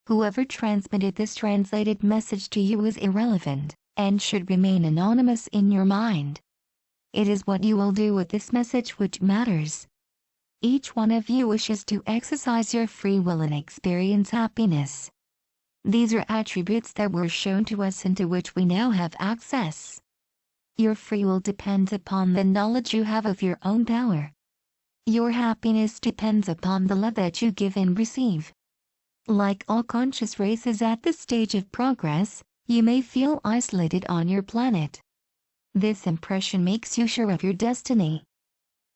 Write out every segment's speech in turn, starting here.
Whoever transmitted this translated message to you is irrelevant, and should remain anonymous in your mind. It is what you will do with this message which matters. Each one of you wishes to exercise your free will and experience happiness. These are attributes that were shown to us and to which we now have access. Your free will depends upon the knowledge you have of your own power. Your happiness depends upon the love that you give and receive. Like all conscious races at this stage of progress, you may feel isolated on your planet. This impression makes you sure of your destiny.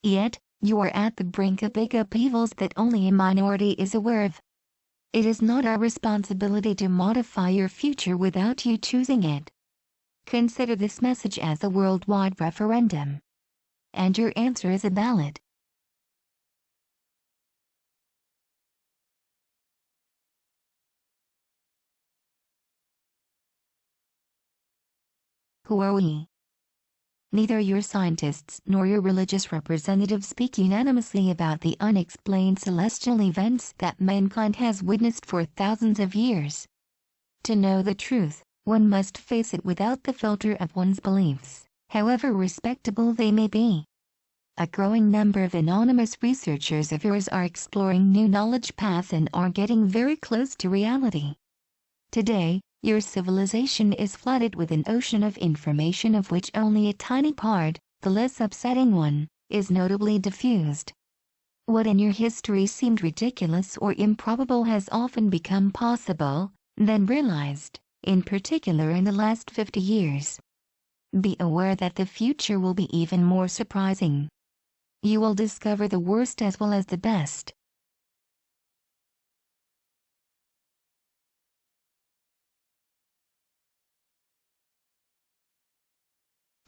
Yet, you are at the brink of big upheavals that only a minority is aware of. It is not our responsibility to modify your future without you choosing it. Consider this message as a worldwide referendum. And your answer is a ballot. Who are we? Neither your scientists nor your religious representatives speak unanimously about the unexplained celestial events that mankind has witnessed for thousands of years. To know the truth, one must face it without the filter of one's beliefs, however respectable they may be. A growing number of anonymous researchers of yours are exploring new knowledge paths and are getting very close to reality. Today, your civilization is flooded with an ocean of information of which only a tiny part, the less upsetting one, is notably diffused. What in your history seemed ridiculous or improbable has often become possible, then realized, in particular in the last 50 years. Be aware that the future will be even more surprising. You will discover the worst as well as the best.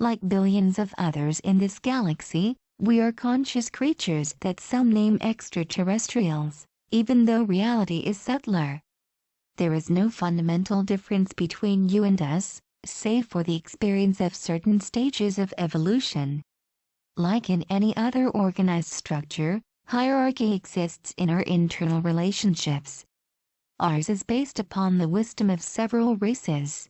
Like billions of others in this galaxy, we are conscious creatures that some name extraterrestrials, even though reality is subtler. There is no fundamental difference between you and us, save for the experience of certain stages of evolution. Like in any other organized structure, hierarchy exists in our internal relationships. Ours is based upon the wisdom of several races.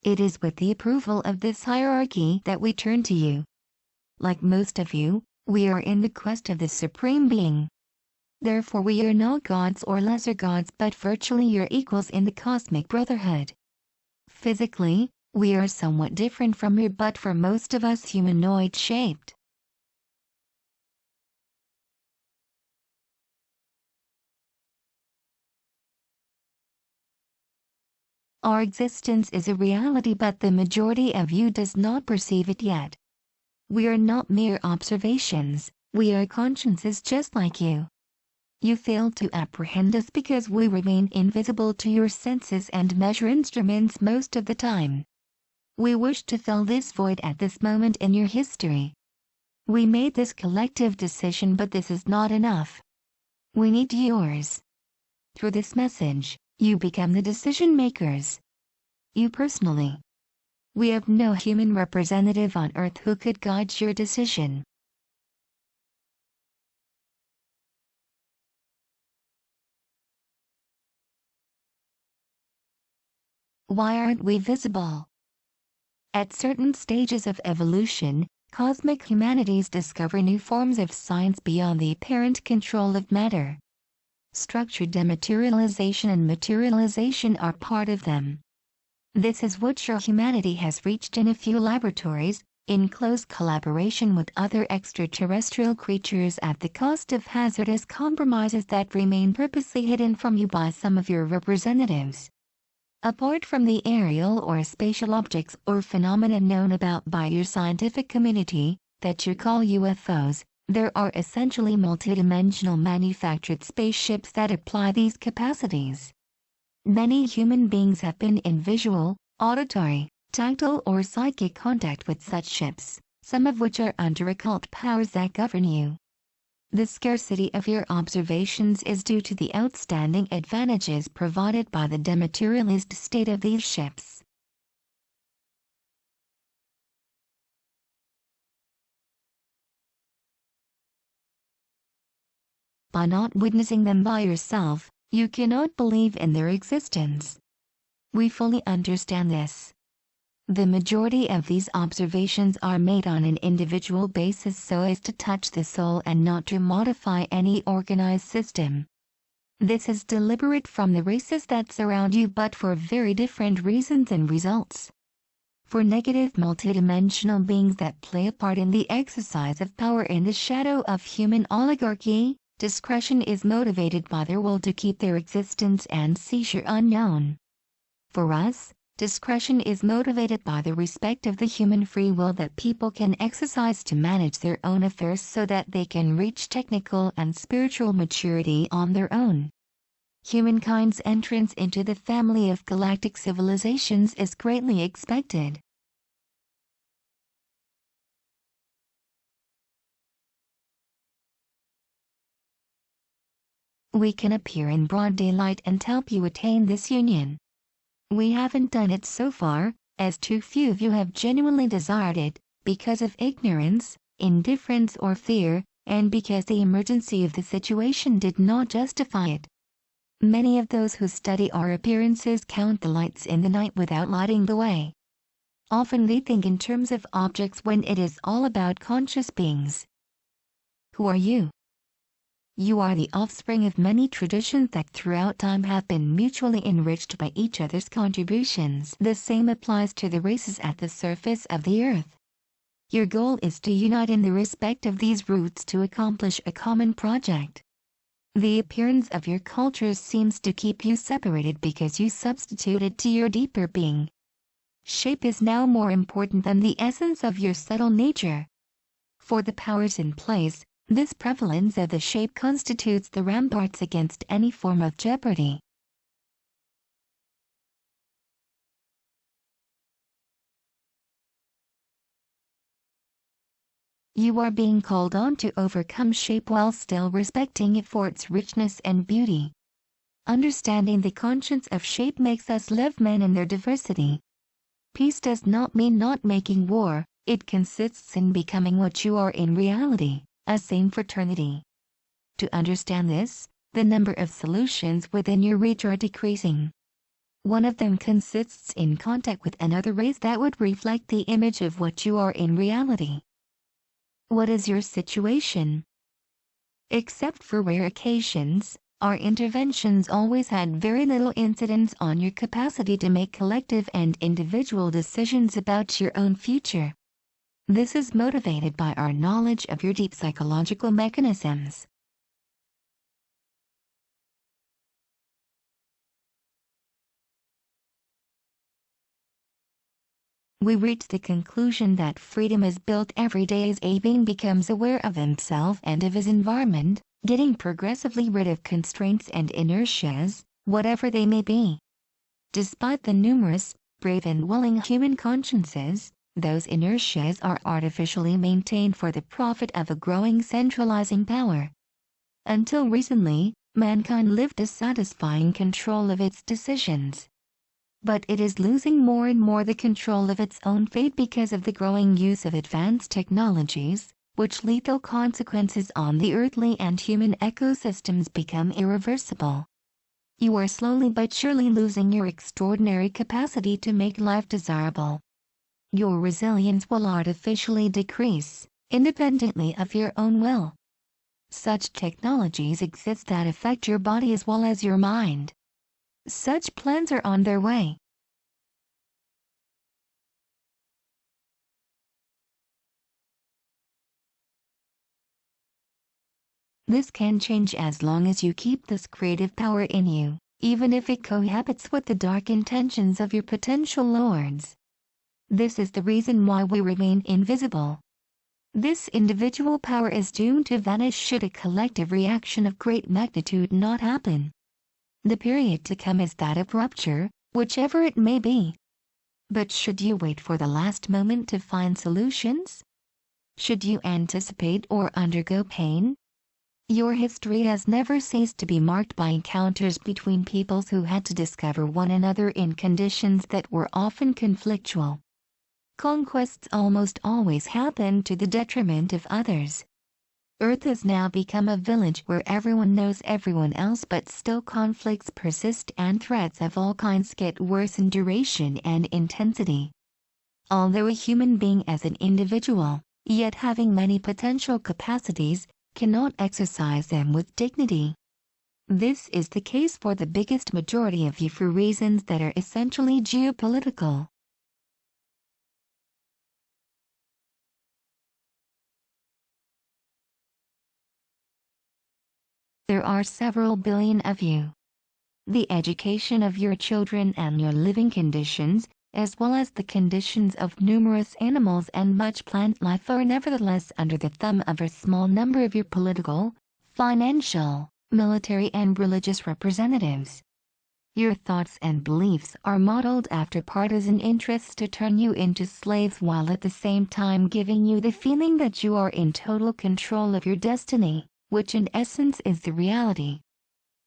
It is with the approval of this hierarchy that we turn to you. Like most of you, we are in the quest of the Supreme Being. Therefore we are not gods or lesser gods but virtually your equals in the cosmic brotherhood. Physically, we are somewhat different from you but for most of us humanoid-shaped. Our existence is a reality but the majority of you does not perceive it yet. We are not mere observations, we are consciences just like you. You fail to apprehend us because we remain invisible to your senses and measure instruments most of the time. We wish to fill this void at this moment in your history. We made this collective decision but this is not enough. We need yours. Through this message, you become the decision makers. You personally. We have no human representative on Earth who could guide your decision. Why aren't we visible? At certain stages of evolution, cosmic humanities discover new forms of science beyond the apparent control of matter. Structured dematerialization and materialization are part of them. This is what your humanity has reached in a few laboratories, in close collaboration with other extraterrestrial creatures at the cost of hazardous compromises that remain purposely hidden from you by some of your representatives. Apart from the aerial or spatial objects or phenomena known about by your scientific community, that you call UFOs, there are essentially multidimensional manufactured spaceships that apply these capacities. Many human beings have been in visual, auditory, tactile or psychic contact with such ships, some of which are under occult powers that govern you. The scarcity of your observations is due to the outstanding advantages provided by the dematerialized state of these ships. By not witnessing them by yourself, You cannot believe in their existence. We fully understand this. The majority of these observations are made on an individual basis so as to touch the soul and not to modify any organized system. This is deliberate from the races that surround you, but for very different reasons and results. For negative multidimensional beings that play a part in the exercise of power in the shadow of human oligarchy, discretion is motivated by their will to keep their existence and seizure unknown. For us, discretion is motivated by the respect of the human free will that people can exercise to manage their own affairs so that they can reach technical and spiritual maturity on their own. Humankind's entrance into the family of galactic civilizations is greatly expected. We can appear in broad daylight and help you attain this union. We haven't done it so far, as too few of you have genuinely desired it, because of ignorance, indifference or fear, and because the emergency of the situation did not justify it. Many of those who study our appearances count the lights in the night without lighting the way. Often they think in terms of objects when it is all about conscious beings. Who are you? You are the offspring of many traditions that throughout time have been mutually enriched by each other's contributions. The same applies to the races at the surface of the earth. Your goal is to unite in the respect of these roots to accomplish a common project. The appearance of your cultures seems to keep you separated because you substituted to your deeper being. Shape is now more important than the essence of your subtle nature. For the powers in place, this prevalence of the shape constitutes the ramparts against any form of jeopardy. You are being called on to overcome shape while still respecting it for its richness and beauty. Understanding the conscience of shape makes us love men in their diversity. Peace does not mean not making war, it consists in becoming what you are in reality. A same fraternity. To understand this, the number of solutions within your reach are decreasing. One of them consists in contact with another race that would reflect the image of what you are in reality. What is your situation? Except for rare occasions, our interventions always had very little incidence on your capacity to make collective and individual decisions about your own future. This is motivated by our knowledge of your deep psychological mechanisms. We reach the conclusion that freedom is built every day as a being becomes aware of himself and of his environment, getting progressively rid of constraints and inertias, whatever they may be. Despite the numerous, brave and willing human consciences, those inertias are artificially maintained for the profit of a growing centralizing power. Until recently, mankind lived dissatisfying control of its decisions. But it is losing more and more the control of its own fate because of the growing use of advanced technologies, which lethal consequences on the earthly and human ecosystems become irreversible. You are slowly but surely losing your extraordinary capacity to make life desirable. Your resilience will artificially decrease, independently of your own will. Such technologies exist that affect your body as well as your mind. Such plans are on their way. This can change as long as you keep this creative power in you, even if it cohabits with the dark intentions of your potential lords. This is the reason why we remain invisible. This individual power is doomed to vanish should a collective reaction of great magnitude not happen. The period to come is that of rupture, whichever it may be. But should you wait for the last moment to find solutions? Should you anticipate or undergo pain? Your history has never ceased to be marked by encounters between peoples who had to discover one another in conditions that were often conflictual. Conquests almost always happen to the detriment of others. Earth has now become a village where everyone knows everyone else, but still conflicts persist and threats of all kinds get worse in duration and intensity. Although a human being as an individual, yet having many potential capacities, cannot exercise them with dignity. This is the case for the biggest majority of you for reasons that are essentially geopolitical. There are several billion of you. The education of your children and your living conditions, as well as the conditions of numerous animals and much plant life, are nevertheless under the thumb of a small number of your political, financial, military and religious representatives. Your thoughts and beliefs are modeled after partisan interests to turn you into slaves, while at the same time giving you the feeling that you are in total control of your destiny, which in essence is the reality.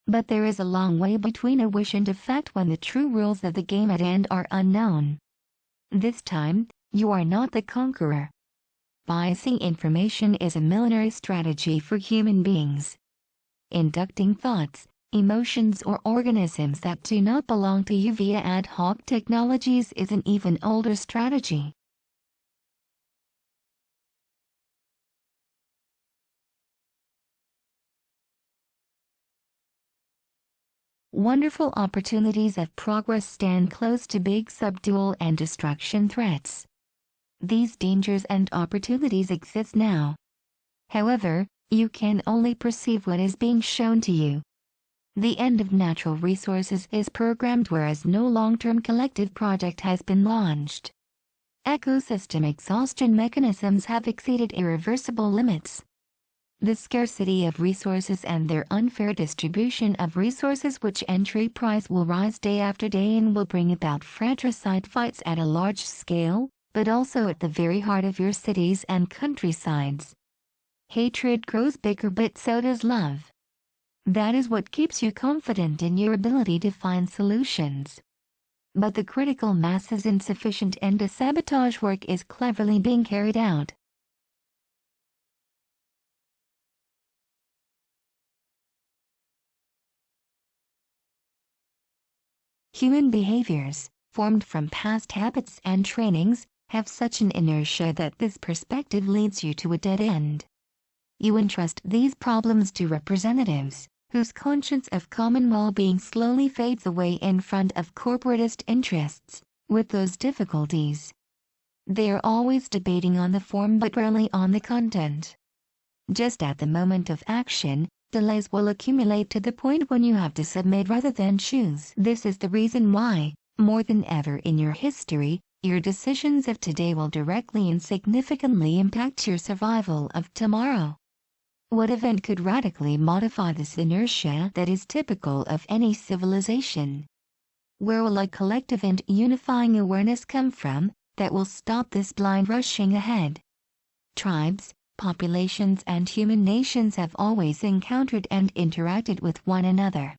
But there is a long way between a wish and a fact when the true rules of the game at hand are unknown. This time, you are not the conqueror. Biasing information is a military strategy for human beings. Inducting thoughts, emotions or organisms that do not belong to you via ad hoc technologies is an even older strategy. Wonderful opportunities of progress stand close to big subdual and destruction threats. These dangers and opportunities exist now. However, you can only perceive what is being shown to you. The end of natural resources is programmed, whereas no long-term collective project has been launched. Ecosystem exhaustion mechanisms have exceeded irreversible limits. The scarcity of resources and their unfair distribution of resources, which entry price will rise day after day and will bring about fratricide fights at a large scale, but also at the very heart of your cities and countrysides. Hatred grows bigger, but so does love. That is what keeps you confident in your ability to find solutions. But the critical mass is insufficient and the sabotage work is cleverly being carried out. Human behaviors, formed from past habits and trainings, have such an inertia that this perspective leads you to a dead end. You entrust these problems to representatives, whose conscience of common well-being slowly fades away in front of corporatist interests. With those difficulties, they are always debating on the form but rarely on the content. Just at the moment of action, delays will accumulate to the point when you have to submit rather than choose. This is the reason why, more than ever in your history, your decisions of today will directly and significantly impact your survival of tomorrow. What event could radically modify this inertia that is typical of any civilization? Where will a collective and unifying awareness come from that will stop this blind rushing ahead? Tribes, populations and human nations have always encountered and interacted with one another.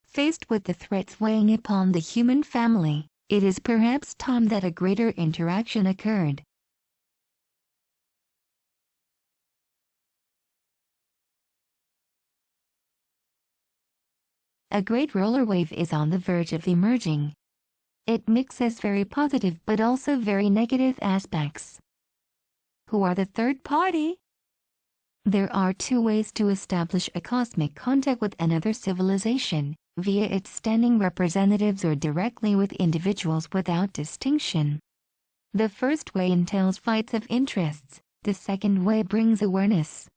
Faced with the threats weighing upon the human family, it is perhaps time that a greater interaction occurred. A great roller wave is on the verge of emerging. It mixes very positive but also very negative aspects. Who are the third party? There are two ways to establish a cosmic contact with another civilization, via its standing representatives or directly with individuals without distinction. The first way entails fights of interests, the second way brings awareness.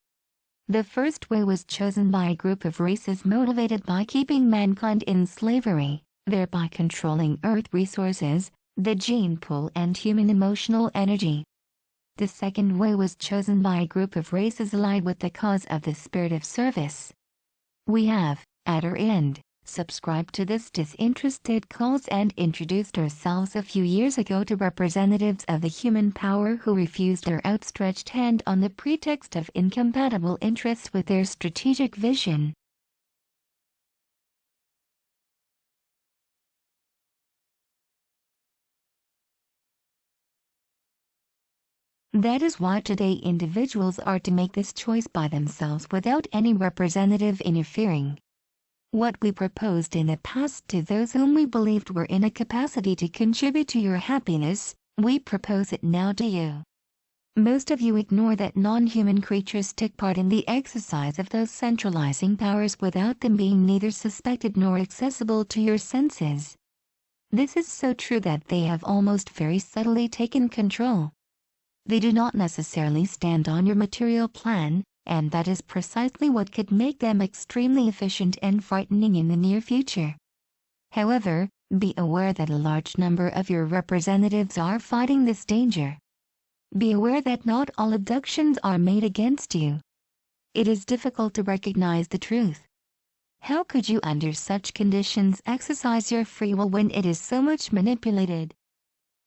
The first way was chosen by a group of races motivated by keeping mankind in slavery, thereby controlling Earth resources, the gene pool and human emotional energy. The second way was chosen by a group of races allied with the cause of the spirit of service. We have, at our end, subscribed to this disinterested cause and introduced ourselves a few years ago to representatives of the human power who refused our outstretched hand on the pretext of incompatible interests with their strategic vision. That is why today individuals are to make this choice by themselves without any representative interfering. What we proposed in the past to those whom we believed were in a capacity to contribute to your happiness, we propose it now to you. Most of you ignore that non-human creatures took part in the exercise of those centralizing powers without them being neither suspected nor accessible to your senses. This is so true that they have almost very subtly taken control. They do not necessarily stand on your material plan, and that is precisely what could make them extremely efficient and frightening in the near future. However, be aware that a large number of your representatives are fighting this danger. Be aware that not all abductions are made against you. It is difficult to recognize the truth. How could you under such conditions exercise your free will when it is so much manipulated?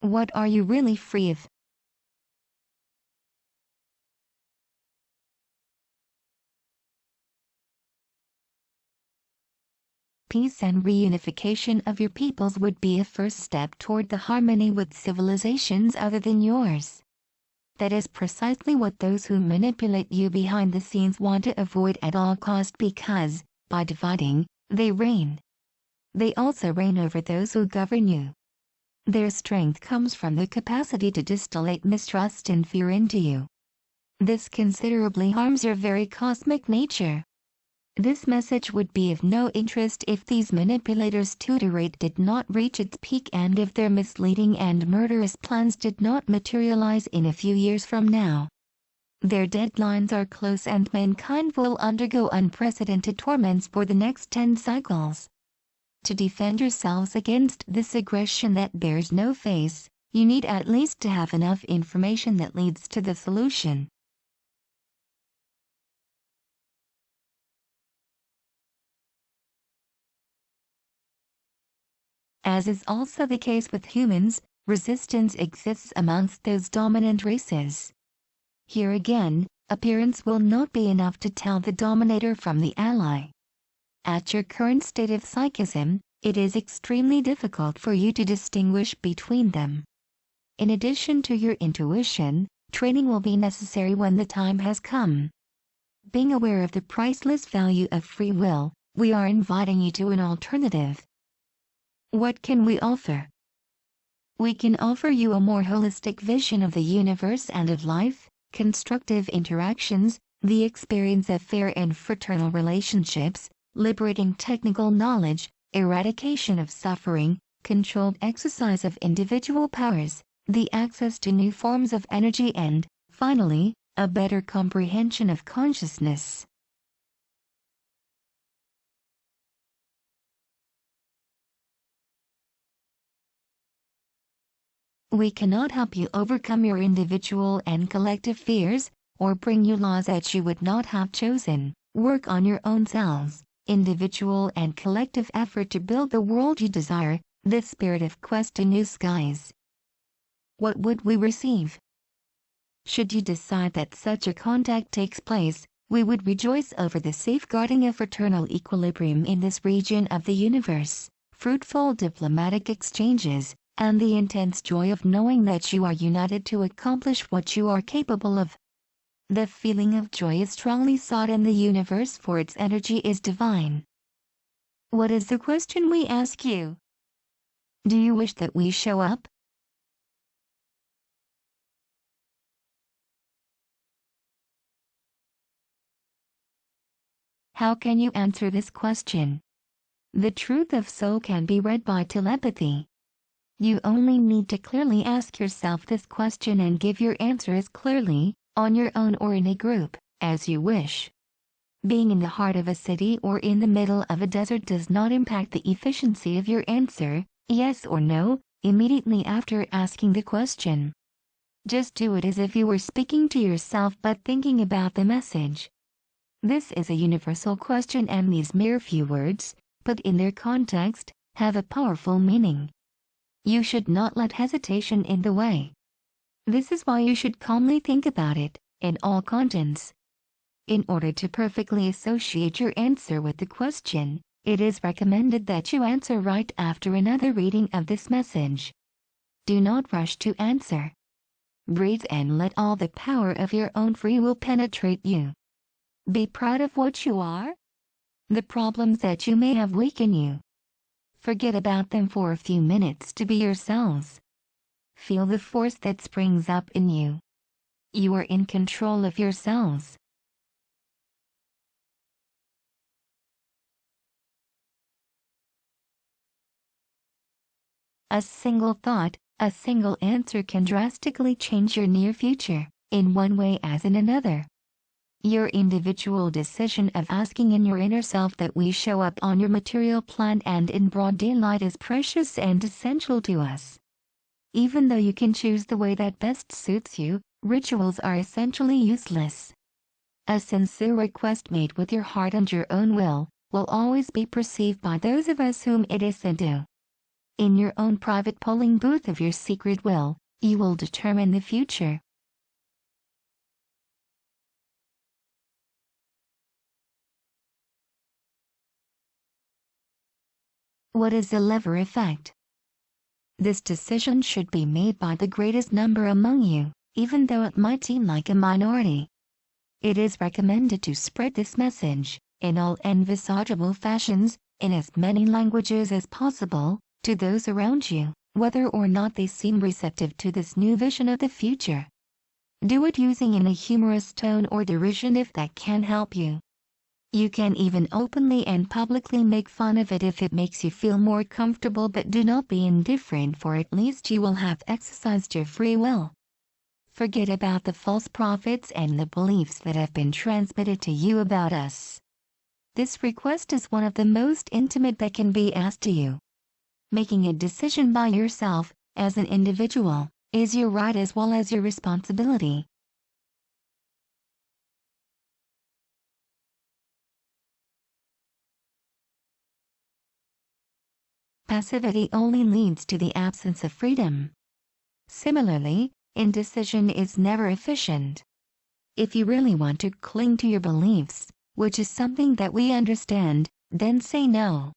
What are you really free of? Peace and reunification of your peoples would be a first step toward the harmony with civilizations other than yours. That is precisely what those who manipulate you behind the scenes want to avoid at all cost because, by dividing, they reign. They also reign over those who govern you. Their strength comes from the capacity to distillate mistrust and fear into you. This considerably harms your very cosmic nature. This message would be of no interest if these manipulators' tutorate did not reach its peak and if their misleading and murderous plans did not materialize in a few years from now. Their deadlines are close and mankind will undergo unprecedented torments for the next 10 cycles. To defend yourselves against this aggression that bears no face, you need at least to have enough information that leads to the solution. As is also the case with humans, resistance exists amongst those dominant races. Here again, appearance will not be enough to tell the dominator from the ally. At your current state of psychism, it is extremely difficult for you to distinguish between them. In addition to your intuition, training will be necessary when the time has come. Being aware of the priceless value of free will, we are inviting you to an alternative. What can we offer? We can offer you a more holistic vision of the universe and of life, constructive interactions, the experience of fair and fraternal relationships, liberating technical knowledge, eradication of suffering, controlled exercise of individual powers, the access to new forms of energy and, finally, a better comprehension of consciousness. We cannot help you overcome your individual and collective fears, or bring you laws that you would not have chosen. Work on your own selves, individual and collective effort to build the world you desire, the spirit of quest to new skies. What would we receive? Should you decide that such a contact takes place, we would rejoice over the safeguarding of fraternal equilibrium in this region of the universe, fruitful diplomatic exchanges, and the intense joy of knowing that you are united to accomplish what you are capable of. The feeling of joy is strongly sought in the universe for its energy is divine. What is the question we ask you? Do you wish that we show up? How can you answer this question? The truth of soul can be read by telepathy. You only need to clearly ask yourself this question and give your answer as clearly, on your own or in a group, as you wish. Being in the heart of a city or in the middle of a desert does not impact the efficiency of your answer, yes or no, immediately after asking the question. Just do it as if you were speaking to yourself but thinking about the message. This is a universal question and these mere few words, put in their context, have a powerful meaning. You should not let hesitation in the way. This is why you should calmly think about it, in all contents. In order to perfectly associate your answer with the question, it is recommended that you answer right after another reading of this message. Do not rush to answer. Breathe and let all the power of your own free will penetrate you. Be proud of what you are. The problems that you may have weaken you. Forget about them for a few minutes to be yourselves. Feel the force that springs up in you. You are in control of yourselves. A single thought, a single answer can drastically change your near future, in one way as in another. Your individual decision of asking in your inner self that we show up on your material plane and in broad daylight is precious and essential to us. Even though you can choose the way that best suits you, rituals are essentially useless. A sincere request made with your heart and your own will always be perceived by those of us whom it is sent to. In your own private polling booth of your secret will, you will determine the future. What is the lever effect? This decision should be made by the greatest number among you, even though it might seem like a minority. It is recommended to spread this message, in all envisageable fashions, in as many languages as possible, to those around you, whether or not they seem receptive to this new vision of the future. Do it using in a humorous tone or derision if that can help you. You can even openly and publicly make fun of it if it makes you feel more comfortable, but do not be indifferent, for at least you will have exercised your free will. Forget about the false prophets and the beliefs that have been transmitted to you about us. This request is one of the most intimate that can be asked to you. Making a decision by yourself, as an individual, is your right as well as your responsibility. Passivity only leads to the absence of freedom. Similarly, indecision is never efficient. If you really want to cling to your beliefs, which is something that we understand, then say no.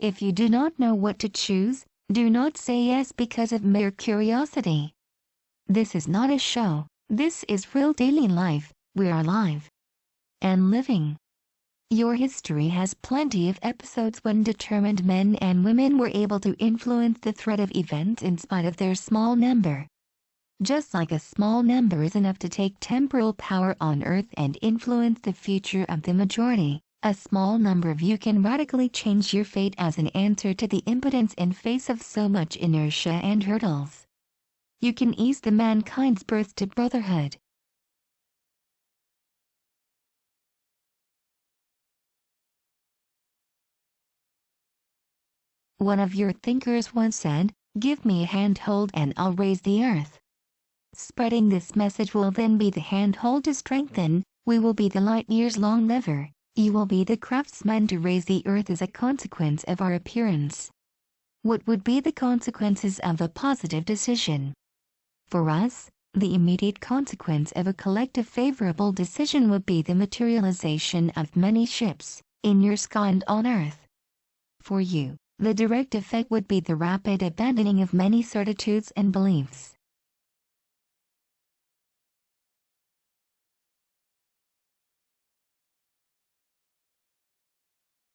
If you do not know what to choose, do not say yes because of mere curiosity. This is not a show, this is real daily life. We are alive and living. Your history has plenty of episodes when determined men and women were able to influence the thread of events in spite of their small number. Just like a small number is enough to take temporal power on Earth and influence the future of the majority, a small number of you can radically change your fate as an answer to the impotence in face of so much inertia and hurdles. You can ease the mankind's birth to brotherhood. One of your thinkers once said, "Give me a handhold and I'll raise the earth." Spreading this message will then be the handhold to strengthen, we will be the light years long lever, you will be the craftsman to raise the earth as a consequence of our appearance. What would be the consequences of a positive decision? For us, the immediate consequence of a collective favorable decision would be the materialization of many ships, in your sky and on earth. For you, the direct effect would be the rapid abandoning of many certitudes and beliefs.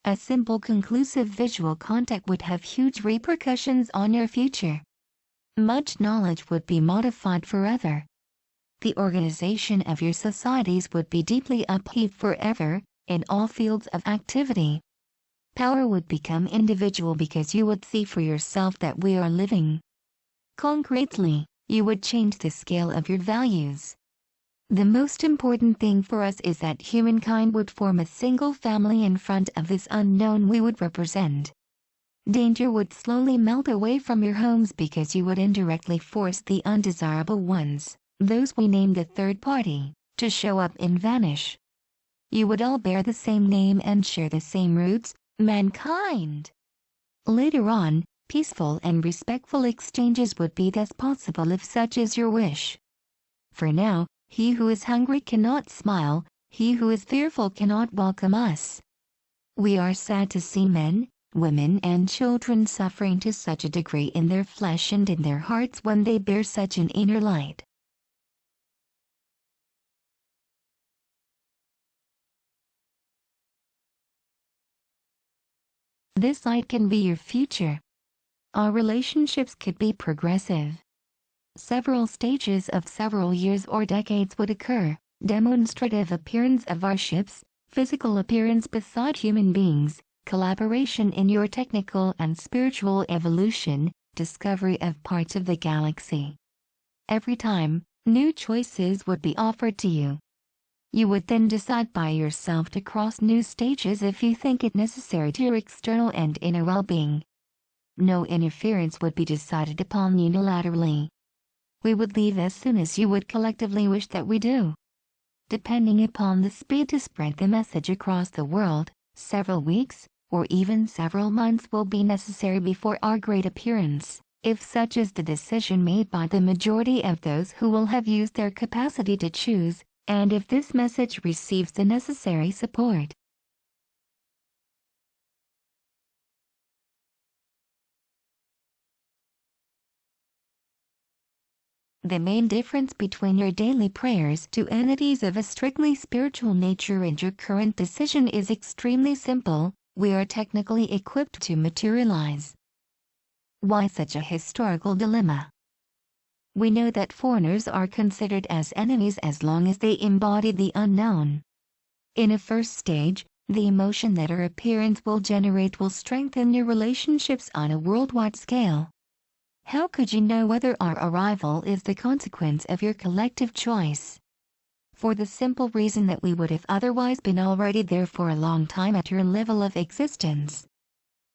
A simple conclusive visual contact would have huge repercussions on your future. Much knowledge would be modified forever. The organization of your societies would be deeply upheaved forever, in all fields of activity. Power would become individual because you would see for yourself that we are living. Concretely, you would change the scale of your values. The most important thing for us is that humankind would form a single family in front of this unknown we would represent. Danger would slowly melt away from your homes because you would indirectly force the undesirable ones, those we name the third party, to show up and vanish. You would all bear the same name and share the same roots, mankind. Later on, peaceful and respectful exchanges would be thus possible if such is your wish. For now, he who is hungry cannot smile, he who is fearful cannot welcome us. We are sad to see men, women and children suffering to such a degree in their flesh and in their hearts when they bear such an inner light. This light can be your future. Our relationships could be progressive. Several stages of several years or decades would occur, demonstrative appearance of our ships, physical appearance beside human beings, collaboration in your technical and spiritual evolution, discovery of parts of the galaxy. Every time, new choices would be offered to you. You would then decide by yourself to cross new stages if you think it necessary to your external and inner well-being. No interference would be decided upon unilaterally. We would leave as soon as you would collectively wish that we do. Depending upon the speed to spread the message across the world, several weeks, or even several months will be necessary before our great appearance, if such is the decision made by the majority of those who will have used their capacity to choose, and if this message receives the necessary support. The main difference between your daily prayers to entities of a strictly spiritual nature and your current decision is extremely simple: we are technically equipped to materialize. Why such a historical dilemma? We know that foreigners are considered as enemies as long as they embody the unknown. In a first stage, the emotion that our appearance will generate will strengthen your relationships on a worldwide scale. How could you know whether our arrival is the consequence of your collective choice? For the simple reason that we would have otherwise been already there for a long time at your level of existence.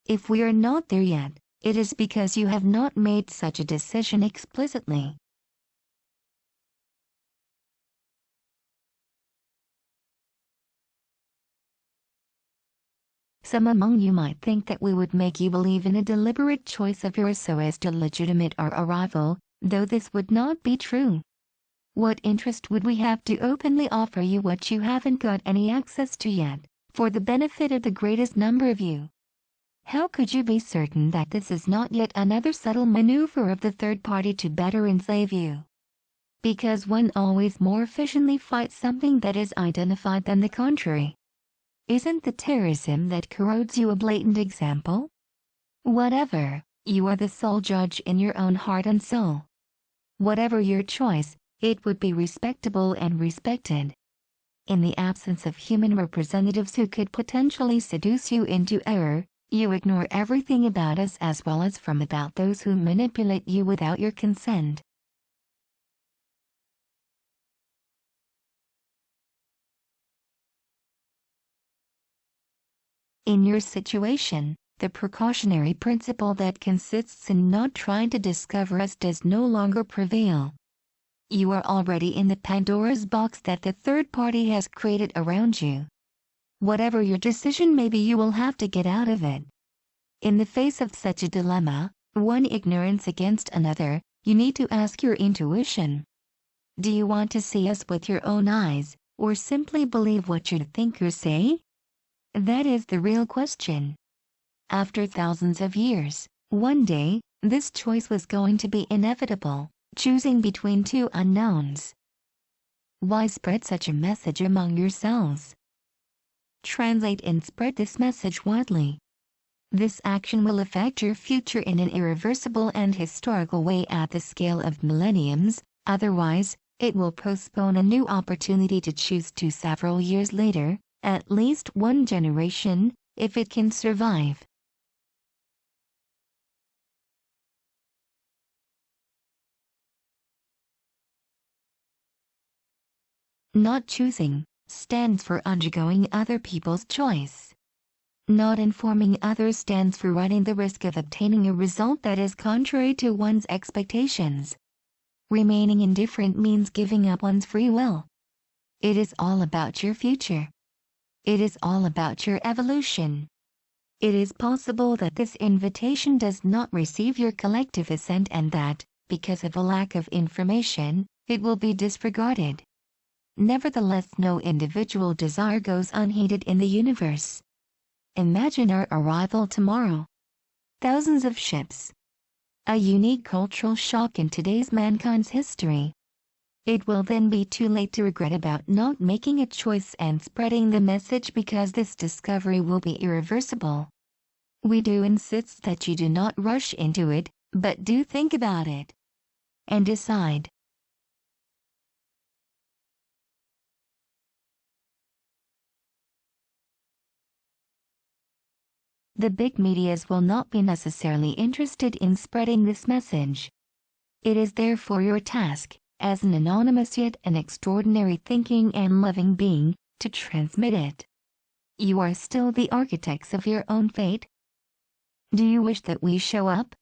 If we are not there yet, it is because you have not made such a decision explicitly. Some among you might think that we would make you believe in a deliberate choice of yours so as to legitimate our arrival, though this would not be true. What interest would we have to openly offer you what you haven't got any access to yet, for the benefit of the greatest number of you? How could you be certain that this is not yet another subtle maneuver of the third party to better enslave you? Because one always more efficiently fights something that is identified than the contrary. Isn't the terrorism that corrodes you a blatant example? Whatever, you are the sole judge in your own heart and soul. Whatever your choice, it would be respectable and respected. In the absence of human representatives who could potentially seduce you into error, you ignore everything about us as well as from about those who manipulate you without your consent. In your situation, the precautionary principle that consists in not trying to discover us does no longer prevail. You are already in the Pandora's box that the third party has created around you. Whatever your decision may be, you will have to get out of it. In the face of such a dilemma, one ignorance against another, you need to ask your intuition. Do you want to see us with your own eyes, or simply believe what your thinkers say? That is the real question. After thousands of years, one day, this choice was going to be inevitable, choosing between two unknowns. Why spread such a message among yourselves? Translate and spread this message widely. This action will affect your future in an irreversible and historical way at the scale of millenniums, otherwise, it will postpone a new opportunity to choose to several years later, at least one generation, if it can survive. Not choosing stands for undergoing other people's choice. Not informing others stands for running the risk of obtaining a result that is contrary to one's expectations. Remaining indifferent means giving up one's free will. It is all about your future. It is all about your evolution. It is possible that this invitation does not receive your collective assent and that, because of a lack of information, it will be disregarded. Nevertheless, no individual desire goes unheeded in the universe. Imagine our arrival tomorrow. Thousands of ships. A unique cultural shock in today's mankind's history. It will then be too late to regret about not making a choice and spreading the message because this discovery will be irreversible. We do insist that you do not rush into it, but do think about it and decide. The big medias will not be necessarily interested in spreading this message. It is therefore your task, as an anonymous yet an extraordinary thinking and loving being, to transmit it. You are still the architects of your own fate. Do you wish that we show up?